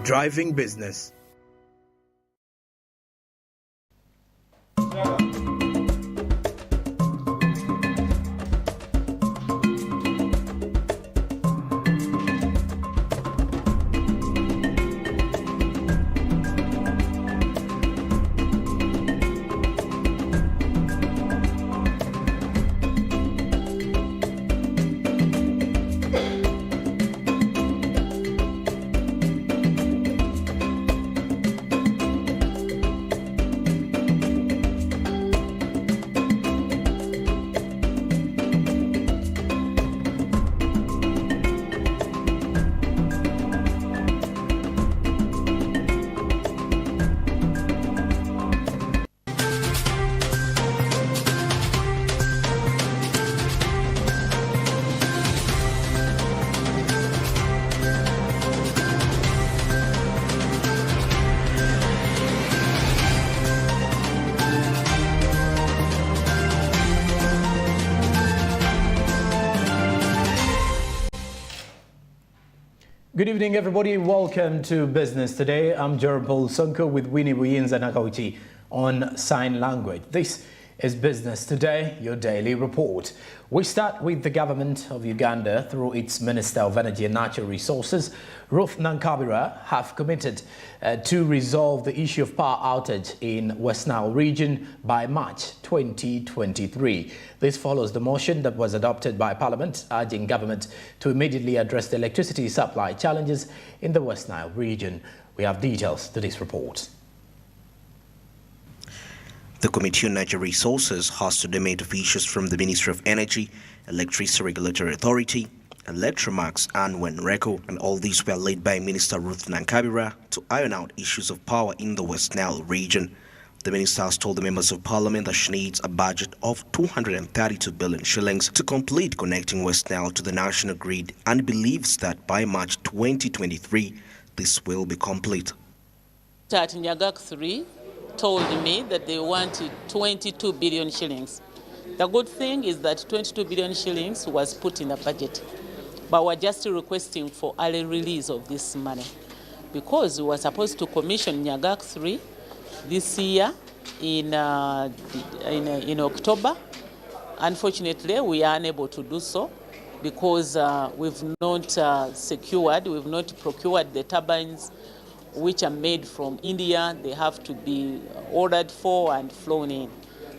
Driving business. Good evening, everybody. Welcome to Business Today. I'm Jerome Paul Sonko with Winnie Buyinza Nakauchi on Sign Language. This is Business Today, your daily report. We start with the government of Uganda through its Minister of Energy and Natural Resources, Ruth Nankabira, have committed to resolve the issue of power outage in West Nile region by March 2023. This follows the motion that was adopted by Parliament urging government to immediately address the electricity supply challenges in the West Nile region. We have details to this report. The Committee on Natural Resources hosted a meet of issues from the Ministry of Energy, Electricity Regulatory Authority, Electromax and WENRECO, and all these were led by Minister Ruth Nankabira to iron out issues of power in the West Nile region. The minister has told the members of parliament that she needs a budget of 232 billion shillings to complete connecting West Nile to the national grid and believes that by March 2023, this will be complete. Nyagak 3 told me that they wanted 22 billion shillings. The good thing is that 22 billion shillings was put in the budget, but we're just requesting for early release of this money because we were supposed to commission Nyagak 3 this year in October. Unfortunately, we are unable to do so because we've not procured the turbines which are made from India. They have to be ordered for and flown in.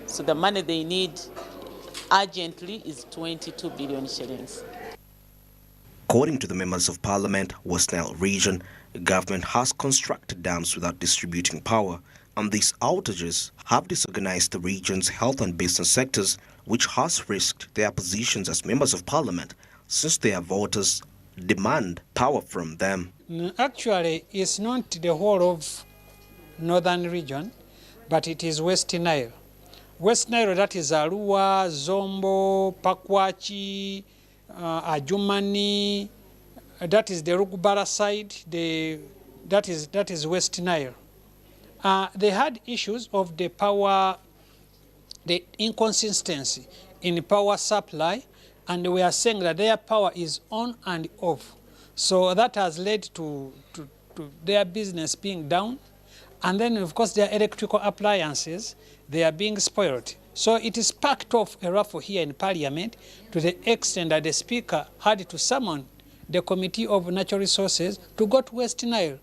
So the money they need urgently is 22 billion shillings. According to the members of parliament, West Nile region, the government has constructed dams without distributing power, and these outages have disorganized the region's health and business sectors, which has risked their positions as members of parliament since their voters demand power from them. Actually, it's not the whole of northern region, but it is West Nile. West Nile, that is Arua, Zombo, Pakwachi, Ajumani, that is the Rugubara side, that is West Nile. They had issues of the power, the inconsistency in power supply, and we are saying that their power is on and off. So that has led to their business being down. And then, of course, their electrical appliances, they are being spoiled. So it is sparked off a raffle here in Parliament to the extent that the Speaker had to summon the Committee of Natural Resources to go to West Nile.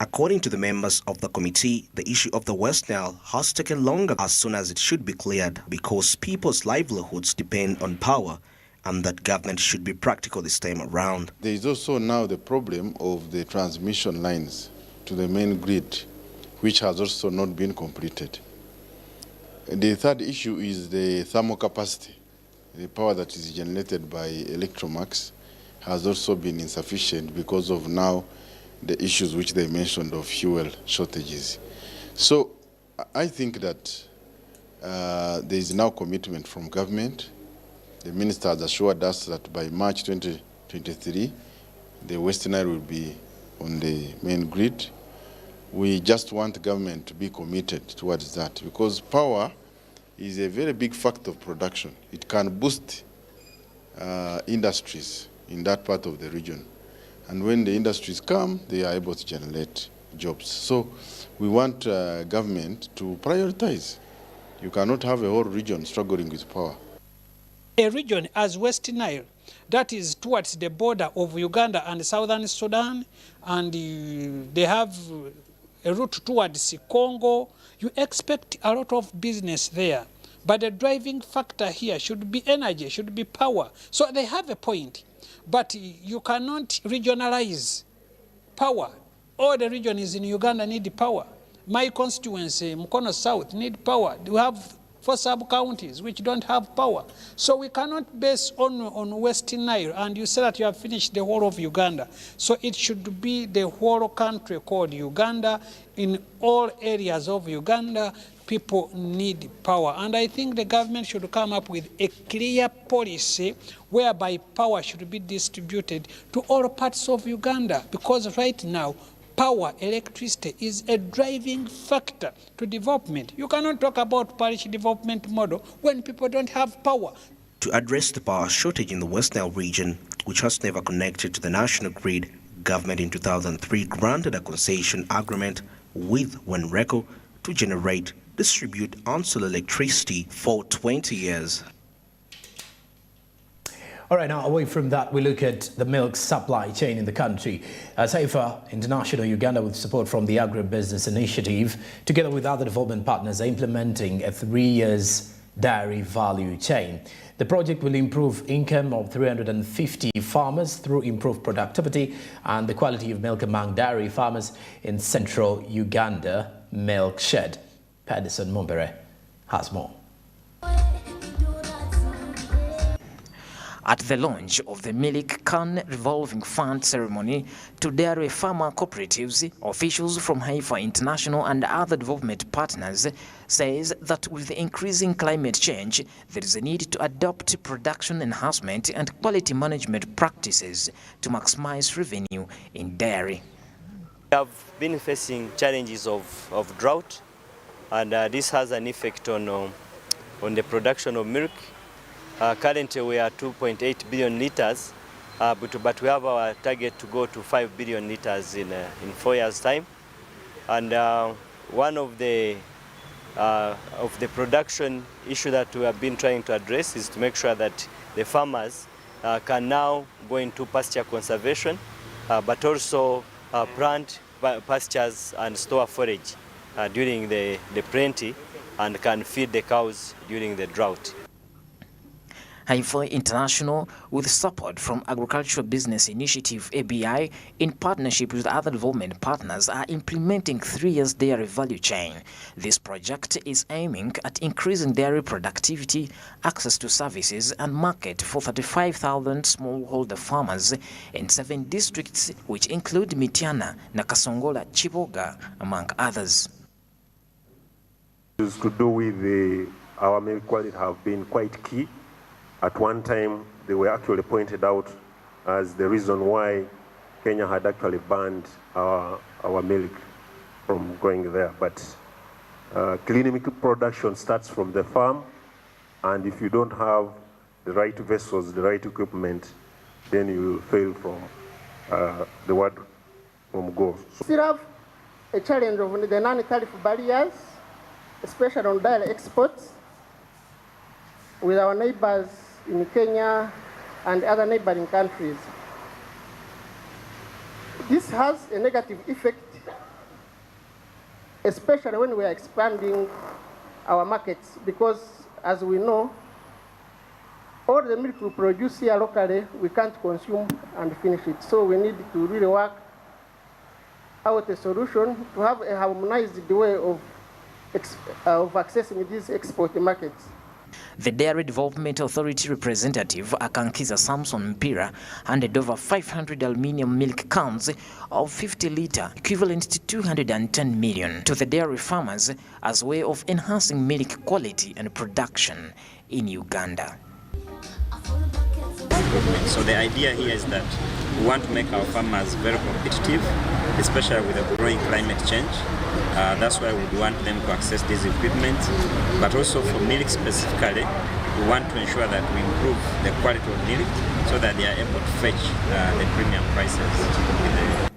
According to the members of the committee, the issue of the West Nile has taken longer as soon as it should be cleared because people's livelihoods depend on power, and that government should be practical this time around. There is also now the problem of the transmission lines to the main grid, which has also not been completed. The third issue is the thermal capacity. The power that is generated by Electromax has also been insufficient because of now the issues which they mentioned of fuel shortages. So I think that there is now commitment from government. The minister has assured us that by March 2023, the West Nile will be on the main grid. We just want government to be committed towards that because power is a very big factor of production. It can boost industries in that part of the region. And when the industries come, they are able to generate jobs. So we want government to prioritize. You cannot have a whole region struggling with power. A region as West Nile, that is towards the border of Uganda and Southern Sudan, and they have a route towards Congo. You expect a lot of business there. But the driving factor here should be energy, should be power. So they have a point. But you cannot regionalize power. All the regions in Uganda need power. My constituency, Mukono South, need power. We have 4 sub-counties which don't have power. So we cannot base on West Nile, and you say that you have finished the whole of Uganda. So it should be the whole country called Uganda. In all areas of Uganda, people need power. And I think the government should come up with a clear policy whereby power should be distributed to all parts of Uganda. Because right now, power, electricity is a driving factor to development. You cannot talk about parish development model when people don't have power. To address the power shortage in the West Nile region, which has never connected to the national grid, government in 2003 granted a concession agreement with Wenreco to generate, distribute and sell electricity for 20 years. All right, now away from that, we look at the milk supply chain in the country. Safer International Uganda, with support from the Agribusiness Initiative, together with other development partners, are implementing a 3-year dairy value chain. The project will improve income of 350 farmers through improved productivity and the quality of milk among dairy farmers in central Uganda milk shed. Padison Mumbere has more. At the launch of the Milk Can Revolving Fund ceremony to dairy farmer cooperatives, officials from Haifa International and other development partners says that with the increasing climate change, there is a need to adopt production enhancement and quality management practices to maximize revenue in dairy. We have been facing challenges of drought, and this has an effect on the production of milk. Currently we are 2.8 billion liters, but we have our target to go to 5 billion liters in 4 years' time. And one of the production issue that we have been trying to address is to make sure that the farmers can now go into pasture conservation, but also plant pastures and store forage during the plenty, and can feed the cows during the drought. Haifa International, with support from Agricultural Business Initiative ABI, in partnership with other development partners, are implementing 3-year dairy value chain. This project is aiming at increasing dairy productivity, access to services and market for 35,000 smallholder farmers in 7 districts, which include Mityana, Nakasongola, Chiboga, among others. To do with our milk quality have been quite key. At one time, they were actually pointed out as the reason why Kenya had actually banned our milk from going there. But clean milk production starts from the farm, and if you don't have the right vessels, the right equipment, then you will fail from the word from go. We still have a challenge of the non-tariff barriers, especially on dairy exports, with our neighbors in Kenya and other neighboring countries. This has a negative effect, especially when we are expanding our markets, because as we know, all the milk we produce here locally, we can't consume and finish it. So we need to really work out a solution to have a harmonized way of accessing these export markets. The Dairy Development Authority representative, Akankiza Samson Mpira, handed over 500 aluminium milk cans of 50-litre, equivalent to 210 million, to the dairy farmers as a way of enhancing milk quality and production in Uganda. So the idea here is that we want to make our farmers very competitive, especially with the growing climate change. That's why we want them to access these equipment, but also for milk specifically, we want to ensure that we improve the quality of milk so that they are able to fetch the premium prices.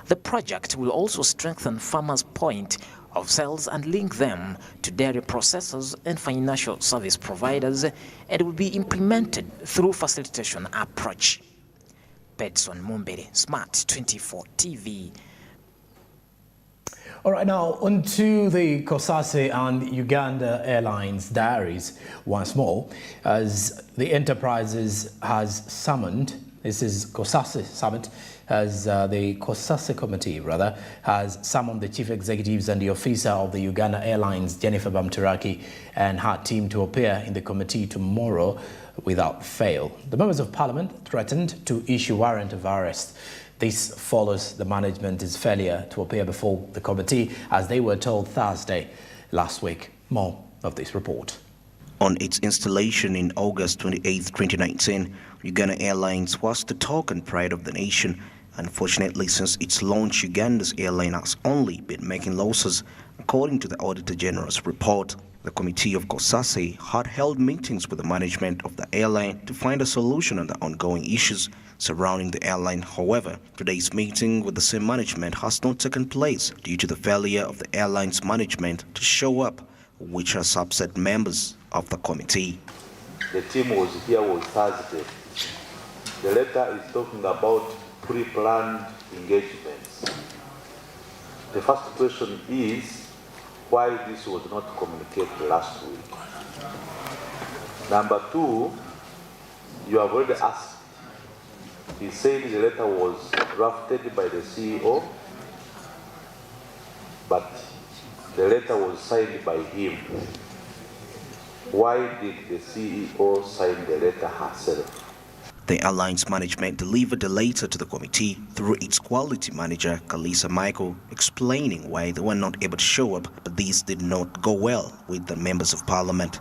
The project will also strengthen farmers' point of sales and link them to dairy processors and financial service providers, and will be implemented through facilitation approach. Bedson Mumbere, Smart 24 TV. All right, now on to the COSASE and Uganda Airlines diaries once more, as the enterprises has summoned, this is COSASE Summit, as the COSASE committee has summoned the chief executives and the officer of the Uganda Airlines, Jennifer Bamturaki, and her team to appear in the committee tomorrow without fail. The members of parliament threatened to issue warrant of arrest. This follows the management's failure to appear before the committee, as they were told Thursday last week. More of this report. On its installation in August 28, 2019, Uganda Airlines was the talk and pride of the nation. Unfortunately, since its launch, Uganda's airline has only been making losses, according to the Auditor General's report. The committee of COSASE had held meetings with the management of the airline to find a solution on the ongoing issues surrounding the airline. However, today's meeting with the same management has not taken place due to the failure of the airline's management to show up, which has upset members of the committee. The team was here on Thursday. The letter is talking about pre-planned engagements. The first question is why this was not communicated last week. Number two, you have already asked. He said the letter was drafted by the CEO, but the letter was signed by him. Why did the CEO sign the letter herself? The airline's management delivered the letter to the committee through its quality manager, Kalisa Michael, explaining why they were not able to show up, but this did not go well with the members of parliament.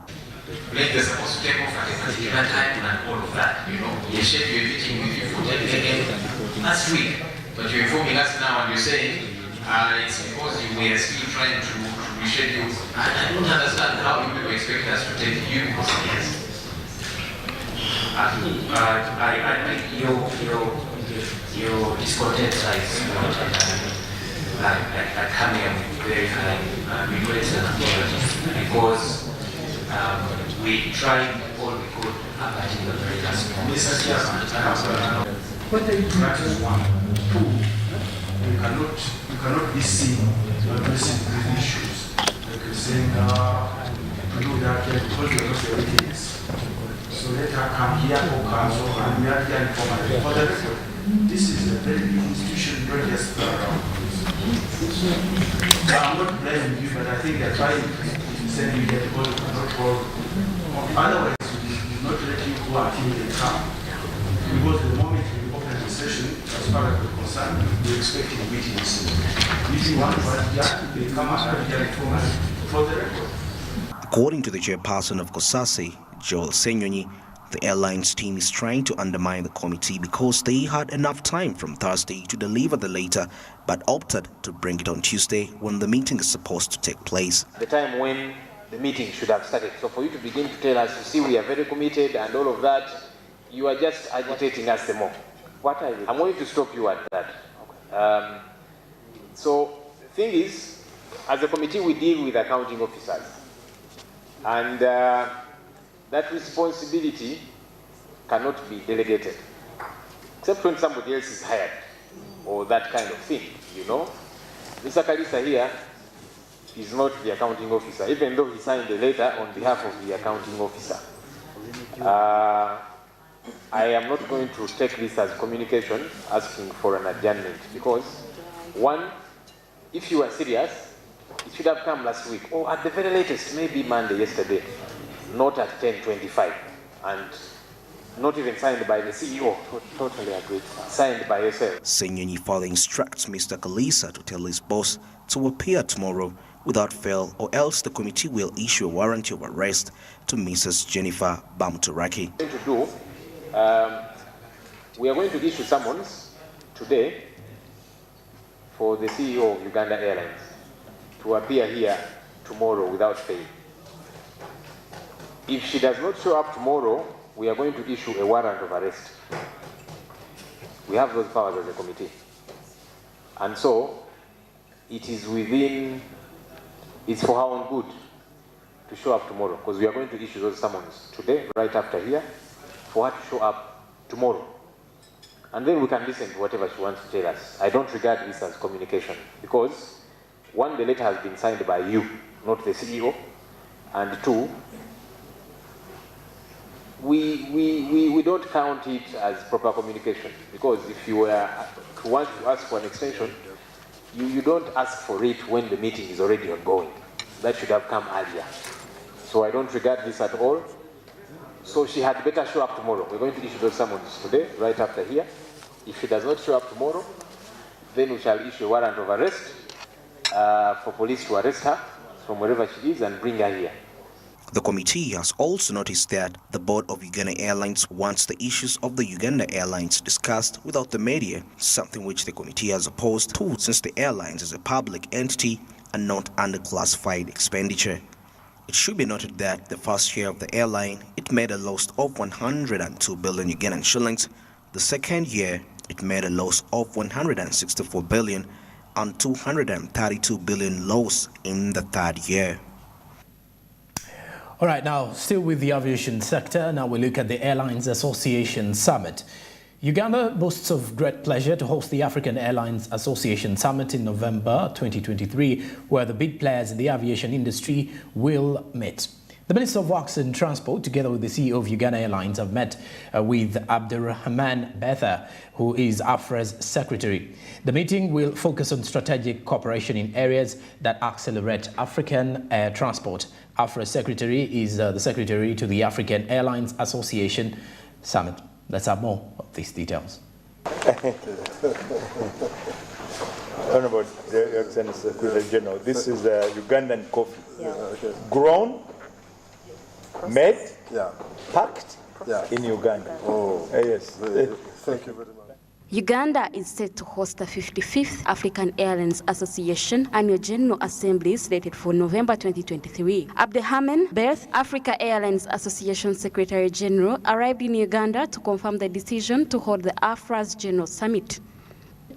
They're supposed to take off at a particular time and all of that, you know. You schedule everything with you for last week, but you're informing us now and you're saying it's because we are still trying to reschedule. I don't understand how you people expect us to take you because yes. Your discontent is not I come here with very high regrets and apologies because we tried all we could but in the very last moment. What are you practice one? Two, you cannot be seen addressing these issues. Like you're saying, to do that, because you're not the witness. So let her come here or council and we are here informally. For the record, this is a very big institution, not just around. I'm not blaming you, but I think they're trying to send you here because you cannot hold. Otherwise, we will not let you go until they come. Because the moment we open the session, as far as we're concerned, we're expecting meetings. Meeting one, they come out and they're informally. For the record. According to the chairperson of COSASE, Joel Senyonyi, the airline's team is trying to undermine the committee because they had enough time from Thursday to deliver the letter, but opted to bring it on Tuesday when the meeting is supposed to take place. The time when the meeting should have started. So for you to begin to tell us, you see, we are very committed and all of that, you are just agitating us the more. What are you? I'm going to stop you at that. Okay. So the thing is, as a committee, we deal with accounting officers. And that responsibility cannot be delegated, except when somebody else is hired, or that kind of thing, you know. Mr. Kalisa here is not the accounting officer, even though he signed the letter on behalf of the accounting officer. I am not going to take this as communication asking for an adjournment, because one, if you are serious, it should have come last week, or at the very latest, maybe Monday, yesterday, not at 10:25, and not even signed by the CEO. Totally agreed. Signed by yourself. Senyonyi further instructs Mr. Kalisa to tell his boss to appear tomorrow without fail, or else the committee will issue a warrant of arrest to Mrs. Jennifer Bamturaki. We are going to issue summons today for the CEO of Uganda Airlines to appear here tomorrow without fail. If she does not show up tomorrow, we are going to issue a warrant of arrest. We have those powers as a committee. And so, it is within, it's for her own good to show up tomorrow, because we are going to issue those summons today, right after here, for her to show up tomorrow. And then we can listen to whatever she wants to tell us. I don't regard this as communication, because one, the letter has been signed by you, not the CEO, and two, we don't count it as proper communication, because if you were to want to ask for an extension, you don't ask for it when the meeting is already ongoing. That should have come earlier. So I don't regard this at all. So she had better show up tomorrow. We're going to issue those summons today, right after here. If she does not show up tomorrow, then we shall issue a warrant of arrest for police to arrest her from wherever she is and bring her here. The committee has also noticed that the board of Uganda Airlines wants the issues of the Uganda Airlines discussed without the media, something which the committee has opposed to since the airlines is a public entity and not under classified expenditure. It should be noted that the first year of the airline, it made a loss of 102 billion Ugandan shillings. The second year, it made a loss of 164 billion and 232 billion loss in the third year. All right, now still with the aviation sector, now we look at the Airlines Association Summit. Uganda boasts of great pleasure to host the African Airlines Association Summit in November 2023, where the big players in the aviation industry will meet. The Minister of Works and Transport, together with the CEO of Uganda Airlines, have met with Abdurrahman Betha, who is AFRA's secretary. The meeting will focus on strategic cooperation in areas that accelerate African air transport. AFRA's secretary is the secretary to the African Airlines Association Summit. Let's have more of these details. Honorable Excellency Secretary General, this is Ugandan coffee, grown, made, packed in Uganda. Yes. Thank you very much. Uganda is set to host the 55th African Airlines Association Annual General Assembly slated for November 2023. Abdurrahman Betha, Africa Airlines Association Secretary General, arrived in Uganda to confirm the decision to hold the AFRA's General Summit.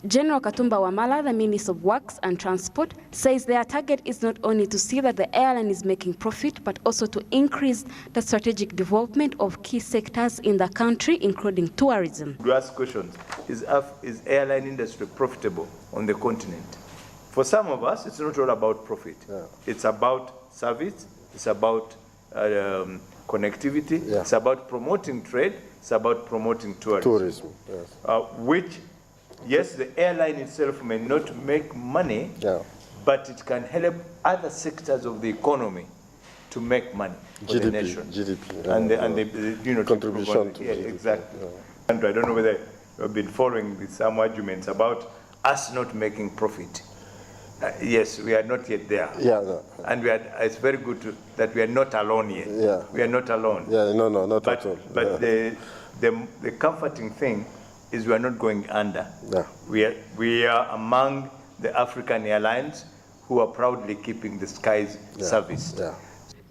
General Katumba Wamala, the Minister of Works and Transport, says their target is not only to see that the airline is making profit, but also to increase the strategic development of key sectors in the country, including tourism. To ask questions, is airline industry profitable on the continent? For some of us, it's not all about profit. It's about service, it's about connectivity, it's about promoting trade, it's about promoting tourism. Which, yes, the airline itself may not make money, but it can help other sectors of the economy to make money for the nation. And the contribution to GDP. Exactly. And I don't know whether you've been following some arguments about us not making profit. Yes, we are not yet there. And it's very good that we are not alone yet. We are not alone. Not at all. But the comforting thing is we are not going under. We are among the African airlines who are proudly keeping the skies service.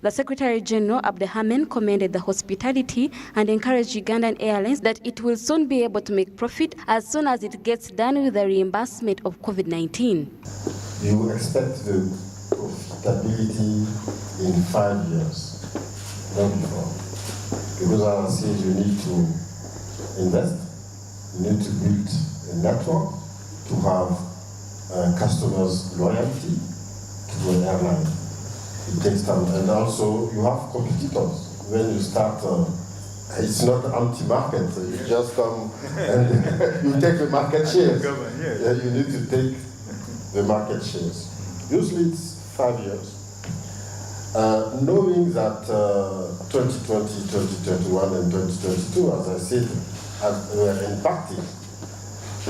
The Secretary General Abdurrahman commended the hospitality and encouraged Ugandan Airlines that it will soon be able to make profit as soon as it gets done with the reimbursement of COVID-19. You expect the profitability in 5 years, not before. Because as I said, you need to invest. You need to build a network to have customers' loyalty to an airline. It takes time. And also, you have competitors. When you start, it's not anti-market. You just come and you take the market shares. You need to take the market shares. Usually it's 5 years. Knowing that 2020, 2021, and 2022, as I said, were impacted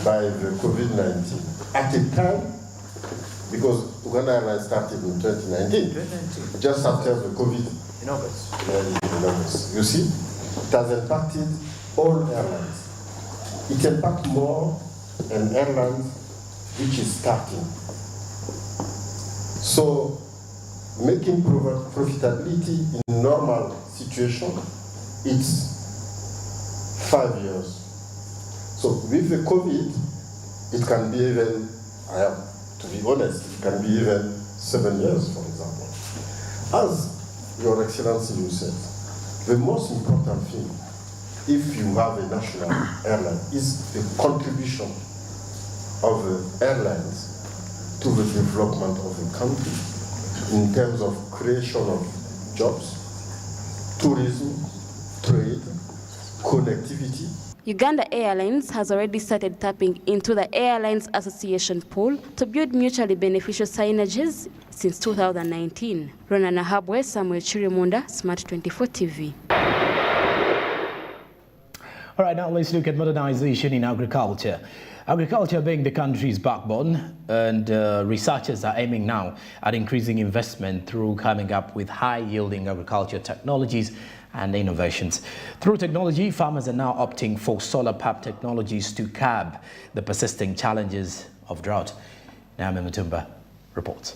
by the COVID-19 at a time, because Uganda Airlines started in 2019, just after the COVID in August. You see, it has impacted all airlines. It impacts more an airline which is starting. So, making profitability in normal situation, it's 5 years. So with the COVID, it can be even, to be honest, it can be even 7 years, for example. As Your Excellency, you said, the most important thing, if you have a national airline, is the contribution of the airlines to the development of the country in terms of creation of jobs, tourism, trade, connectivity. Uganda Airlines has already started tapping into the Airlines Association pool to build mutually beneficial synergies since 2019. Rona Nahabwe, Samuel Chirimunda, Smart 24 TV. All right, now let's look at modernization in agriculture. Agriculture being the country's backbone, and researchers are aiming now at increasing investment through coming up with high-yielding agriculture technologies and innovations. Through technology, farmers are now opting for solar pump technologies to curb the persisting challenges of drought. Naomi Mutumba reports.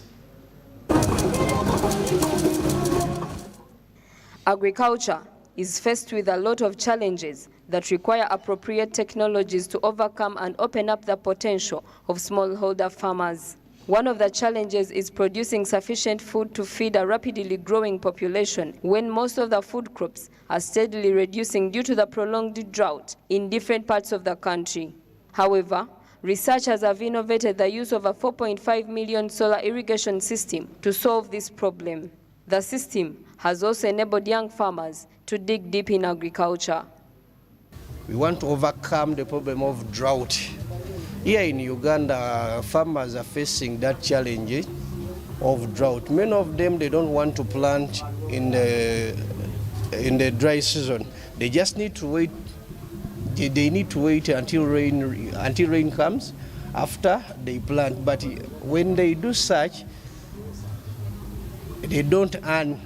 Agriculture is faced with a lot of challenges that require appropriate technologies to overcome and open up the potential of smallholder farmers. One of the challenges is producing sufficient food to feed a rapidly growing population when most of the food crops are steadily reducing due to the prolonged drought in different parts of the country. However, researchers have innovated the use of a 4.5 million solar irrigation system to solve this problem. The system has also enabled young farmers to dig deep in agriculture. We want to overcome the problem of drought. Here in Uganda, farmers are facing that challenge of drought. Many of them, they don't want to plant in the dry season. They just need to wait. They need to wait until rain comes after they plant. But when they do such, they don't earn.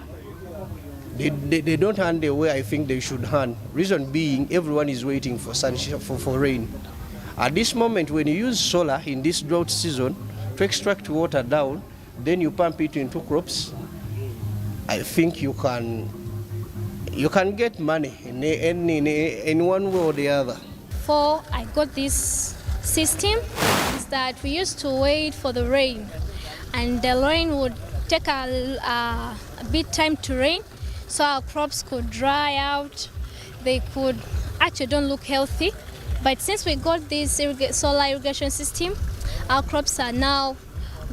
They don't earn the way I think they should earn. Reason being, everyone is waiting for sunshine, for rain. At this moment, when you use solar in this drought season to extract water down, then you pump it into crops, I think you can get money in one way or the other. Before I got this system, is that we used to wait for the rain, and the rain would take a bit time to rain, so our crops could dry out. They could actually don't look healthy. But since we got this solar irrigation system, our crops are now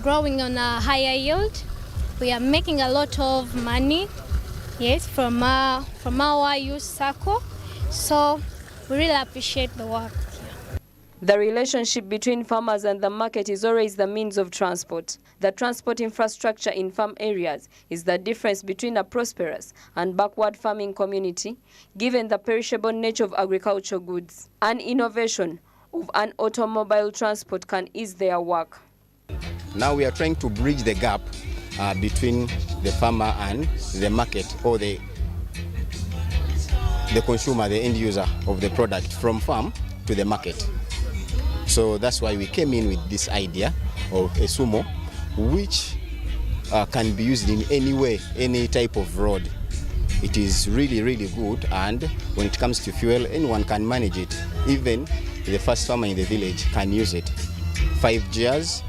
growing on a higher yield. We are making a lot of money, yes, from our youth circle. So we really appreciate the work. The relationship between farmers and the market is always the means of transport. The transport infrastructure in farm areas is the difference between a prosperous and backward farming community, given the perishable nature of agricultural goods. An innovation of an automobile transport can ease their work. Now we are trying to bridge the gap between the farmer and the market, or the consumer, the end user of the product, from farm to the market. So that's why we came in with this idea of a sumo, which can be used in any way, any type of road. It is really, really good, and when it comes to fuel, anyone can manage it. Even the first farmer in the village can use it. 5 gears.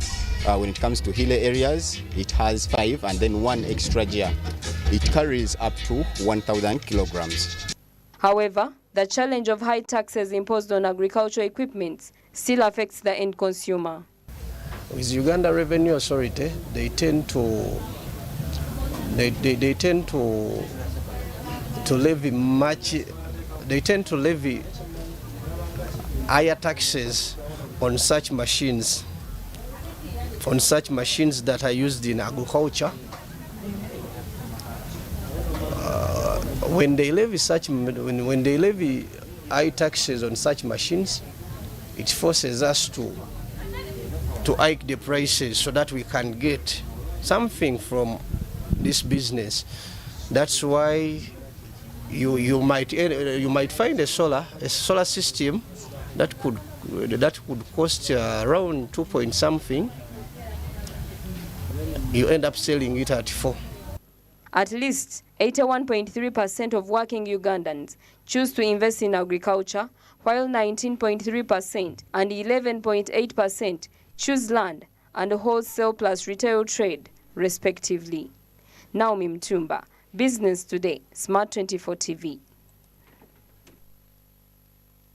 When it comes to hilly areas, it has 5 and then 1 extra gear. It carries up to 1,000 kilograms. However, the challenge of high taxes imposed on agricultural equipment still affects the end consumer. With Uganda Revenue Authority, they tend to levy higher taxes on such machines that are used in agriculture. When they levy high taxes on such machines, it forces us to hike the prices so that we can get something from this business. That's why you might find a solar system that could cost around 2 point something. You end up selling it at 4. At least 81.3% of working Ugandans choose to invest in agriculture, while 19.3% and 11.8% choose land and wholesale plus retail trade, respectively. Naomi Mtumba, Business Today, Smart 24 TV.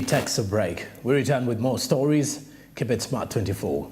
Takes a break. We return with more stories. Keep it Smart 24.